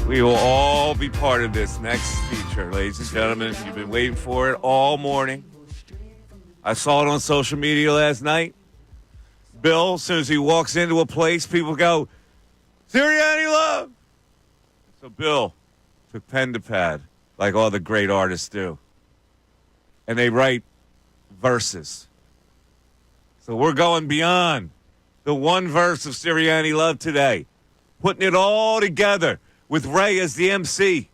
We will all be part of this next feature, ladies and gentlemen. You've been waiting for it all morning. I saw it on social media last night. Bill, as soon as he walks into a place, people go, Sirianni love. So Bill took pen to pad, like all the great artists do. And they write verses. So we're going beyond the one verse of Sirianni love today, putting it all together with Ray as the MC.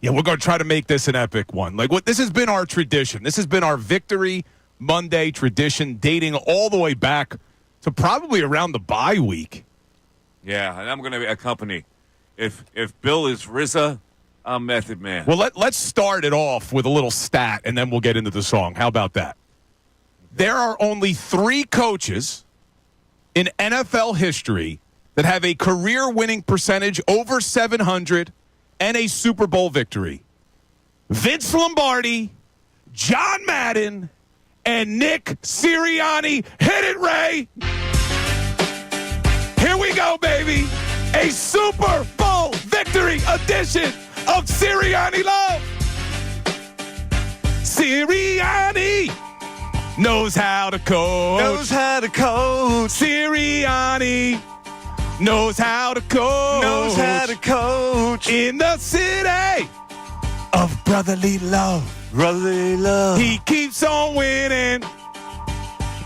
Yeah, we're going to try to make this an epic one. This has been our tradition. This has been our Victory Monday tradition, dating all the way back to probably around the bye week. Yeah, and I'm going to accompany. If Bill is RZA, I'm Method Man. Well, let's start it off with a little stat, and then we'll get into the song. How about that? There are only 3 coaches in NFL history that have a career winning percentage over 700 and a Super Bowl victory. Vince Lombardi, John Madden, and Nick Sirianni. Hit it, Ray. Here we go, baby. A Super Bowl victory edition of Sirianni Love. Sirianni knows how to coach. Knows how to coach. Sirianni knows how to coach. Knows how to coach. In the city of brotherly love. Brotherly love. He keeps on winning.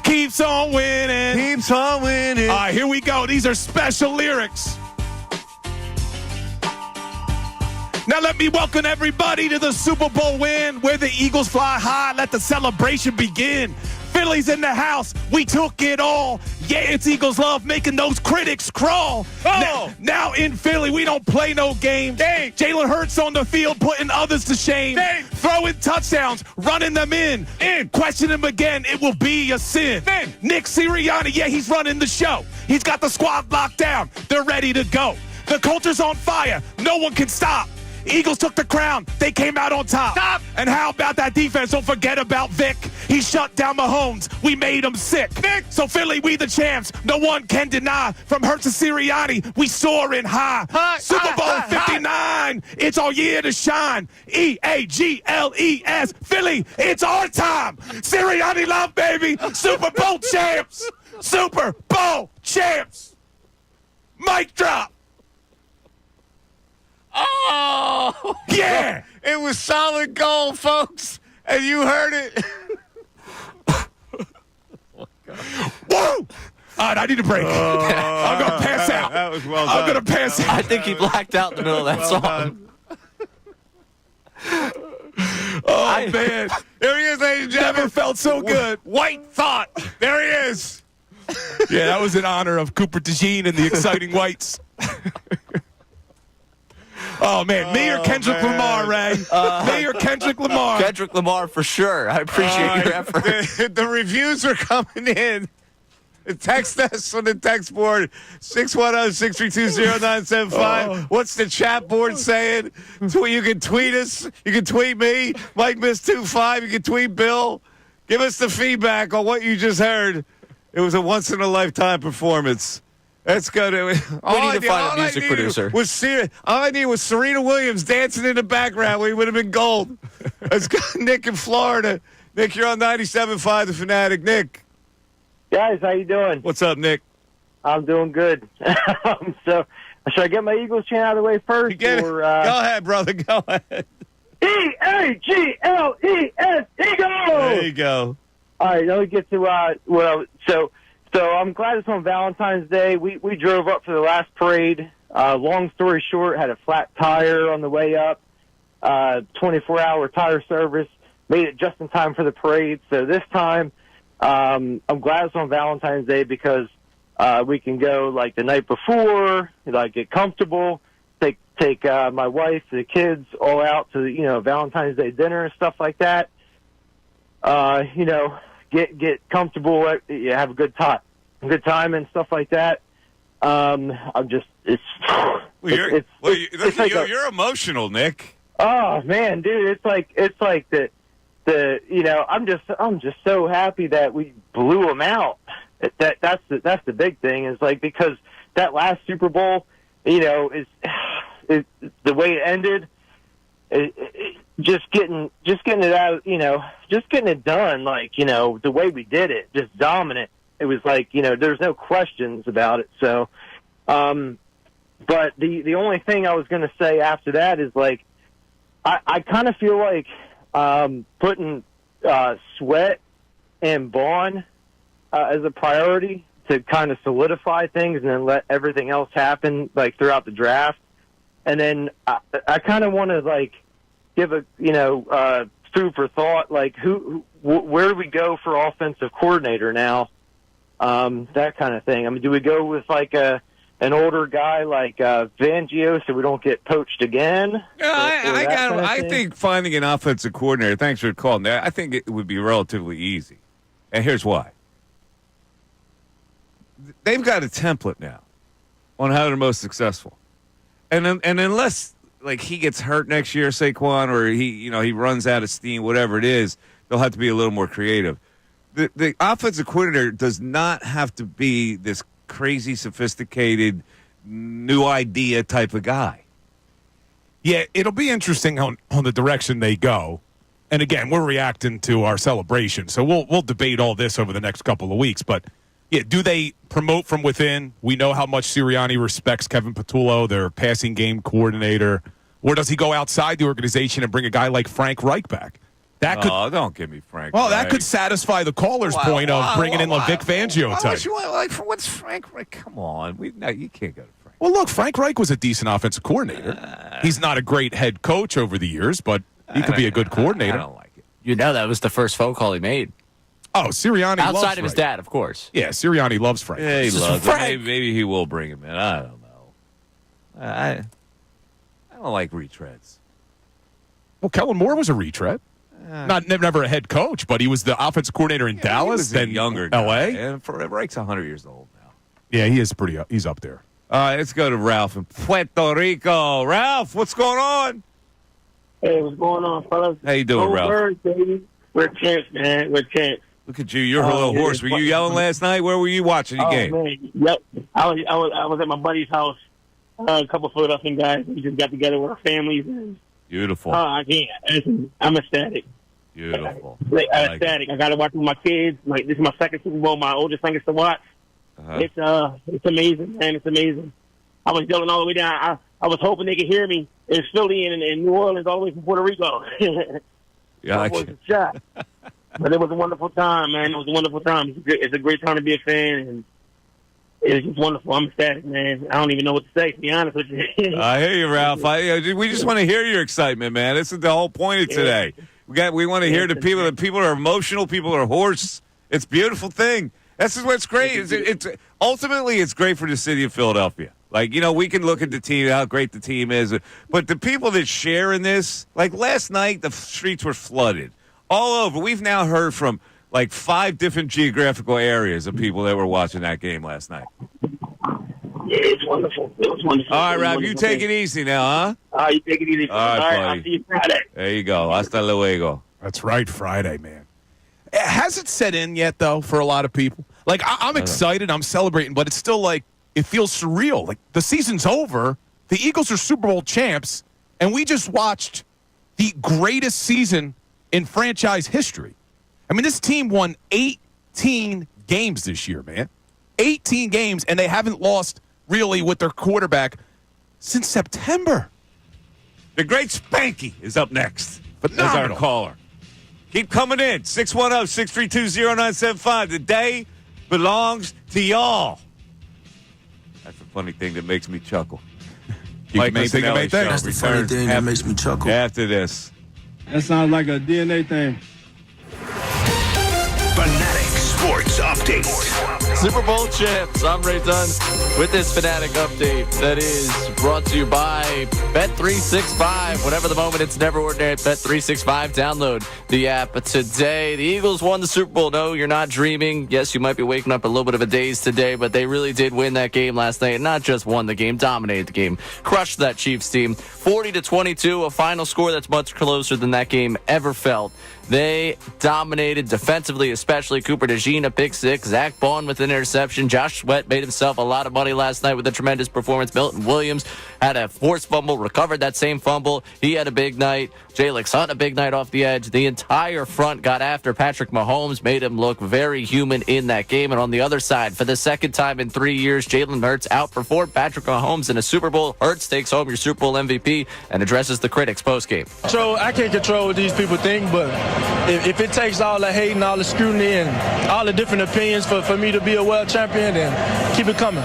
Keeps on winning. Keeps on winning. All right, here we go. These are special lyrics. Now let me welcome everybody to the Super Bowl win, where the Eagles fly high. Let the celebration begin. Phillies in the house. We took it all. Yeah, it's Eagles love, making those critics crawl. Oh. Now in Philly, we don't play no games. Jalen Hurts on the field, putting others to shame. Throwing touchdowns, running them in. Question him again, it will be a sin. Nick Sirianni, yeah, he's running the show. He's got the squad locked down. They're ready to go. The culture's on fire. No one can stop. Eagles took the crown. They came out on top. Stop. And how about that defense? Don't forget about Vic. He shut down Mahomes. We made him sick. Vic. So Philly, we the champs. No one can deny. From Hurts to Sirianni, we soaring high. Super Bowl 59. It's our year to shine. EAGLES. Philly, it's our time. Sirianni love, baby. Super Bowl champs. Super Bowl champs. Mic drop. Oh! Yeah! It was solid gold, folks, and you heard it. Woo! All right, I need a break. I'm going to pass out. That was well done. I'm going to pass out. I think he blacked out in the middle of that song. Oh, man. There he is, ladies and gentlemen. Never felt so good. White thought. There he is. Yeah, that was in honor of Cooper DeJean and the Exciting Whites. Oh, man. Me or Kendrick Lamar, Ray? Me or Kendrick Lamar? Kendrick Lamar for sure. I appreciate your effort. The reviews are coming in. Text us on the text board, 610-632-0975. What's the chat board saying? You can tweet us. You can tweet me, Mike Miss 25. You can tweet Bill. Give us the feedback on what you just heard. It was a once-in-a-lifetime performance. Let's go to it. We need to find a music producer. All I needed was Serena Williams dancing in the background. We would have been gold. Let's go, Nick in Florida. Nick, you're on 97.5 The Fanatic. Nick. Guys, how you doing? What's up, Nick? I'm doing good. So, should I get my Eagles chant out of the way first? Go ahead, brother. Go ahead. E-A-G-L-E-S, Eagles! There you go. All right, let me get to So I'm glad it's on Valentine's Day. We drove up for the last parade. Long story short, had a flat tire on the way up. 24-hour tire service. Made it just in time for the parade. So this time, I'm glad it's on Valentine's Day because we can go like the night before, like get comfortable, take my wife, the kids all out to Valentine's Day dinner and stuff like that. Get comfortable, have a good time and stuff like that. You're emotional, Nick. Oh man, dude, it's like I'm just so happy that we blew them out. That's the big thing is like because that last Super Bowl, is the way it ended, just getting it out, just getting it done, like, the way we did it, just dominant. It was like, there's no questions about it. So, but the only thing I was going to say after that is, like, I kind of feel like putting Sweat and Vaughn as a priority to kind of solidify things and then let everything else happen, like, throughout the draft. And then I kind of want to, like, give a, food for thought, like, where do we go for offensive coordinator now? That kind of thing. I mean, do we go with, like, an older guy like Fangio so we don't get poached again? I think finding an offensive coordinator, thanks for calling that, I think it would be relatively easy. And here's why. They've got a template now on how they're most successful. And unless, like, he gets hurt next year, Saquon, or he runs out of steam, whatever it is, they'll have to be a little more creative. The offensive coordinator does not have to be this crazy, sophisticated, new idea type of guy. Yeah, it'll be interesting on the direction they go. And again, we're reacting to our celebration, so we'll debate all this over the next couple of weeks. But yeah, do they promote from within? We know how much Sirianni respects Kevin Patullo, their passing game coordinator. Or does he go outside the organization and bring a guy like Frank Reich back? Don't give me Frank. Well, Reich. that could satisfy the caller's point of bringing in a Vic Fangio type. What's Frank Reich? Come on, you can't go to Frank. Well, look, Frank Reich was a decent offensive coordinator. He's not a great head coach over the years, but he could be a good coordinator. I don't like it. That was the first phone call he made. Oh, Sirianni loves outside of his Frank. dad, of course. Yeah, Sirianni loves Frank. Yeah, he loves Frank. him. Maybe he will bring him in. I don't know. I don't like retreads. Well, Kellen Moore was a retread. Never a head coach, but he was the offensive coordinator in Dallas, then younger L.A. Guy. And Reich's 100 years old now. Yeah, he is he's up there. All right, let's go to Ralph in Puerto Rico. Ralph, what's going on? Hey, what's going on, fellas? How you doing, Go Ralph? Birds, baby. We're champs, man. We're champs. Look at you. You're a little hoarse. Were you yelling last night? Where were you watching the game? Man. Yep. I was at my buddy's house. A couple of Philadelphia guys. We just got together with our families. And, Beautiful. I can't. I'm ecstatic. Beautiful. Ecstatic. I got to watch with my kids. Like, this is my second Super Bowl. My oldest thing is to watch. It's amazing, man. It's amazing. I was yelling all the way down. I was hoping they could hear me in Philly and in New Orleans all the way from Puerto Rico. Yeah, I was shot. But it was a wonderful time, man. It was a wonderful time. It's a great time to be a fan, and it's just wonderful. I'm ecstatic, man. I don't even know what to say, to be honest with you. I hear you, Ralph. We just want to hear your excitement, man. This is the whole point of today. We want to hear the people. The people are emotional. People are hoarse. It's a beautiful thing. This is what's great. It's ultimately it's great for the city of Philadelphia. Like, we can look at the team, how great the team is, but the people that share in this, like last night, the streets were flooded all over. We've now heard from like 5 different geographical areas of people that were watching that game last night. Yeah, it's wonderful. It was wonderful. All right, Ralph, you take it easy now, huh? You take it easy. All right, buddy. I'll see you Friday. There you go. Hasta luego. That's right, Friday, man. Has it set in yet, though, for a lot of people? Like, I'm excited. I'm celebrating, but it's still like, it feels surreal. Like, the season's over. The Eagles are Super Bowl champs, and we just watched the greatest season in franchise history. I mean, this team won 18 games this year, man. 18 games, and they haven't lost, really, with their quarterback since September. The great Spanky is up next. Phenomenal. As our caller. Keep coming in. 610-632-0975. The day belongs to y'all. That's a funny thing that makes me chuckle. Mike Missanelli Show That's the funny thing that makes me chuckle. after this. That sounds like a DNA thing. Fanatic Sports Update. Super Bowl champs. I'm Ray Dunn with this Fanatic update that is brought to you by Bet365. Whatever the moment, it's never ordinary at Bet365. Download the app today. The Eagles won the Super Bowl. No, you're not dreaming. Yes, you might be waking up a little bit of a daze today, but they really did win that game last night. And not just won the game, dominated the game. Crushed that Chiefs team. 40-22, a final score that's much closer than that game ever felt. They dominated defensively, especially Cooper DeJean, a pick six. Zach Bond with an an interception. Josh Sweat made himself a lot of money last night with a tremendous performance. Milton Williams had a forced fumble, recovered that same fumble. He had a big night. Jalen Hunt a big night off the edge. The entire front got after Patrick Mahomes, made him look very human in that game. And on the other side, for the second time in 3 years, Jalen Hurts outperformed Patrick Mahomes in a Super Bowl. Hurts takes home your Super Bowl MVP and addresses the critics postgame. So I can't control what these people think, but if it takes all the hate and all the scrutiny and all the different opinions for me to be a world champion, then keep it coming.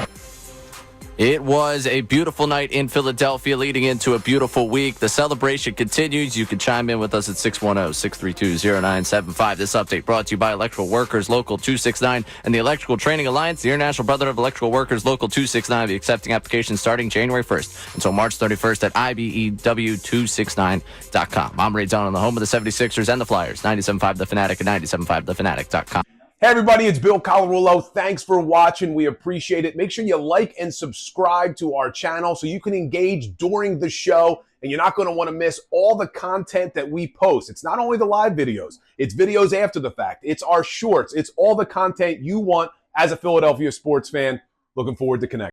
It was a beautiful night in Philadelphia leading into a beautiful week. The celebration continues. You can chime in with us at 610-632-0975. This update brought to you by Electrical Workers Local 269 and the Electrical Training Alliance, the International Brotherhood of Electrical Workers Local 269. Will be accepting applications starting January 1st until March 31st at IBEW269.com. I'm Ray Dunn on the home of the 76ers and the Flyers, 97.5 The Fanatic and 97.5thefanatic.com. Hey everybody, it's Bill Colarulo. Thanks for watching. We appreciate it. Make sure you like and subscribe to our channel so you can engage during the show, and you're not going to want to miss all the content that we post. It's not only the live videos, it's videos after the fact. It's our shorts. It's all the content you want as a Philadelphia sports fan. Looking forward to connecting.